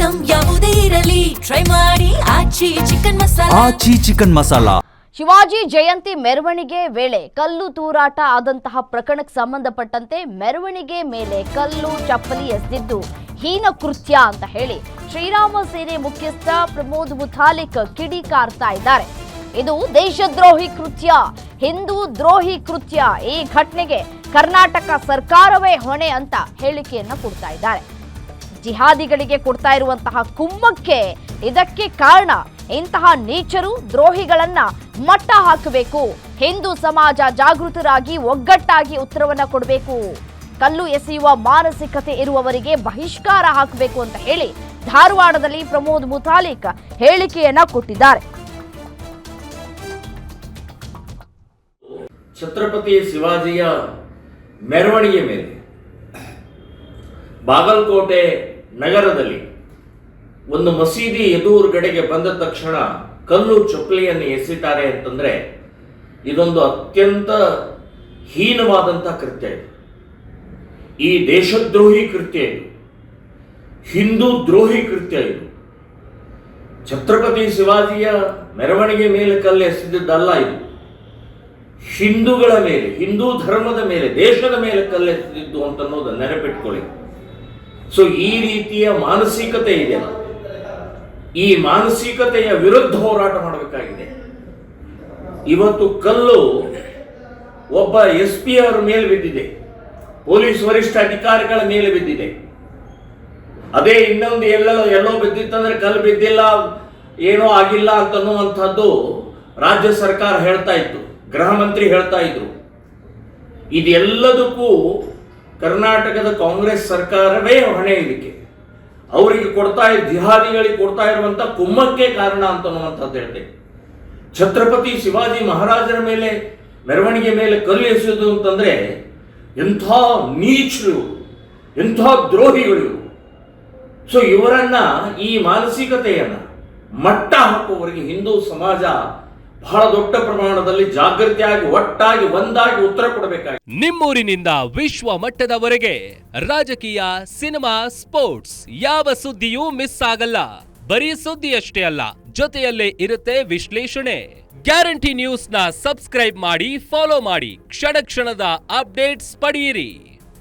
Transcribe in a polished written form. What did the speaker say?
Item ಯಾವುದೇ ಇರಲಿ try ಮಾಡಿ ಆಚಿ ಚಿಕನ್ ಮಸಾಲಾ. ಶಿವಾಜಿ ಜಯಂತಿ ಮೆರವಣಿಗೆ ವೇಳೆ ಕಲ್ಲು ತೂರಾಟ ಆದಂತಹ ಪ್ರಕರಣಕ್ಕೆ ಸಂಬಂಧಪಟ್ಟಂತೆ ಮೆರವಣಿಗೆ ಮೇಲೆ ಕಲ್ಲು ಚಪ್ಪಲಿ ಎಸೆದಿದ್ದು ಹೀನ ಕೃತ್ಯ ಅಂತ ಹೇಳಿ ಶ್ರೀರಾಮ ಸೇನೆ ಮುಖ್ಯಸ್ಥ ಪ್ರಮೋದ್ ಮುತಾಲಿಕ್ ಕಿಡಿಕಾರ್ತಾ ಇದ್ದಾರೆ. ಇದು ದೇಶದ್ರೋಹಿ ಕೃತ್ಯ, ಹಿಂದೂ ದ್ರೋಹಿ ಕೃತ್ಯ. ಈ ಘಟನೆಗೆ ಕರ್ನಾಟಕ ಸರ್ಕಾರವೇ ಹೊಣೆ ಅಂತ ಹೇಳಿಕೆಯನ್ನ ಕೊಡ್ತಾ ಇದ್ದಾರೆ. ಜಿಹಾದಿಗಳಿಗೆ ಕೊಡ್ತಾ ಇರುವಂತಹ ಕುಮ್ಮಕ್ಕೆ ಇದಕ್ಕೆ ಕಾರಣ. ಇಂತಹ ನೀಚರು ದ್ರೋಹಿಗಳನ್ನ ಮಟ್ಟ ಹಾಕಬೇಕು. ಹಿಂದೂ ಸಮಾಜ ಜಾಗೃತರಾಗಿ ಒಗ್ಗಟ್ಟಾಗಿ ಉತ್ತರವನ್ನ ಕೊಡಬೇಕು. ಕಲ್ಲು ಎಸೆಯುವ ಮಾನಸಿಕತೆ ಇರುವವರಿಗೆ ಬಹಿಷ್ಕಾರ ಹಾಕಬೇಕು ಅಂತ ಹೇಳಿ ಧಾರವಾಡದಲ್ಲಿ ಪ್ರಮೋದ್ ಮುತಾಲಿಕ್ ಹೇಳಿಕೆಯನ್ನ ಕೊಟ್ಟಿದ್ದಾರೆ. ಛತ್ರಪತಿ ಶಿವಾಜಿಯ ಮೆರವಣಿಗೆ ಮೇಲೆ ಬಾಗಲಕೋಟೆ ನಗರದಲ್ಲಿ ಒಂದು ಮಸೀದಿ ಎದುರುಗಡೆಗೆ ಬಂದ ತಕ್ಷಣ ಕಲ್ಲು ಚಪ್ಪಲಿಯನ್ನು ಎಸೆತಾರೆ ಅಂತಂದ್ರೆ ಇದೊಂದು ಅತ್ಯಂತ ಹೀನವಾದಂಥ ಕೃತ್ಯ. ಇದು ಈ ದೇಶದ್ರೋಹಿ ಕೃತ್ಯ, ಇದು ಹಿಂದೂ ದ್ರೋಹಿ ಕೃತ್ಯ. ಇದು ಛತ್ರಪತಿ ಶಿವಾಜಿಯ ಮೆರವಣಿಗೆ ಮೇಲೆ ಕಲ್ಲು ಎಸೆದಿದ್ದಲ್ಲ, ಇದು ಹಿಂದೂಗಳ ಮೇಲೆ, ಹಿಂದೂ ಧರ್ಮದ ಮೇಲೆ, ದೇಶದ ಮೇಲೆ ಕಲ್ಲೆಸೆದಿದ್ದು ಅಂತ ಅನ್ನೋದು ನೆನಪಿಟ್ಕೊಳ್ಳಿ. ಸೊ ಈ ರೀತಿಯ ಮಾನಸಿಕತೆ ಇದೆಯಲ್ಲ, ಈ ಮಾನಸಿಕತೆಯ ವಿರುದ್ಧ ಹೋರಾಟ ಮಾಡಬೇಕಾಗಿದೆ. ಇವತ್ತು ಕಲ್ಲು ಒಬ್ಬ SP ಅವರ ಮೇಲೆ ಬಿದ್ದಿದೆ, ಪೊಲೀಸ್ ವರಿಷ್ಠ ಅಧಿಕಾರಿಗಳ ಮೇಲೆ ಬಿದ್ದಿದೆ. ಅದೇ ಇನ್ನೊಂದು ಎಲ್ಲೋ ಬಿದ್ದಿತ್ತಂದ್ರೆ ಕಲ್ಲು ಬಿದ್ದಿಲ್ಲ, ಏನೋ ಆಗಿಲ್ಲ ಅಂತನ್ನುವಂಥದ್ದು ರಾಜ್ಯ ಸರ್ಕಾರ ಹೇಳ್ತಾ ಇತ್ತು, ಗೃಹ ಮಂತ್ರಿ ಹೇಳ್ತಾ ಇದ್ರು. ಇದೆಲ್ಲದಕ್ಕೂ ಕರ್ನಾಟಕದ ಕಾಂಗ್ರೆಸ್ ಸರ್ಕಾರವೇ ಹೊಣೆ. ಇದಕ್ಕೆ ಅವರಿಗೆ ಜಿಹಾದಿಗಳಿಗೆ ಕೊಡ್ತಾ ಇರುವಂತ ಕುಮ್ಮಕ್ಕೆ ಕಾರಣ ಅಂತನ್ನುವಂಥದ್ದು ಹೇಳ್ತೇವೆ. ಛತ್ರಪತಿ ಶಿವಾಜಿ ಮಹಾರಾಜರ ಮೇಲೆ ಮೆರವಣಿಗೆ ಮೇಲೆ ಕಲ್ಲು ಎಸೆಯುವುದು ಅಂತಂದ್ರೆ ಎಂಥ ನೀಚರು, ಎಂಥ ದ್ರೋಹಿಗಳು. ಸೊ ಇವರನ್ನ, ಈ ಮಾನಸಿಕತೆಯನ್ನ ಮಟ್ಟ ಹಾಕುವವರಿಗೆ ಹಿಂದೂ ಸಮಾಜ ಬಹಳ ದೊಡ್ಡ ಪ್ರಮಾಣದಲ್ಲಿ ಜಾಗೃತಿಯಾಗಿ ಒಟ್ಟಾಗಿ ಒಂದಾಗಿ ಉತ್ತರ ಕೊಡಬೇಕಾಗಿದೆ. ನಿಮ್ಮೂರಿನಿಂದ ವಿಶ್ವ ಮಟ್ಟದವರೆಗೆ ರಾಜಕೀಯ, ಸಿನಿಮಾ, ಸ್ಪೋರ್ಟ್ಸ್ ಯಾವ ಸುದ್ದಿಯೂ ಮಿಸ್ ಆಗಲ್ಲ. ಬರೀ ಸುದ್ದಿಯಷ್ಟೇ ಅಲ್ಲ, ಜೊತೆಯಲ್ಲೇ ಇರುತ್ತೆ ವಿಶ್ಲೇಷಣೆ. ಗ್ಯಾರಂಟಿ ನ್ಯೂಸ್ ನ ಸಬ್ಸ್ಕ್ರೈಬ್ ಮಾಡಿ, ಫಾಲೋ ಮಾಡಿ, ಕ್ಷಣ ಕ್ಷಣದ ಅಪ್ಡೇಟ್ಸ್ ಪಡೆಯಿರಿ.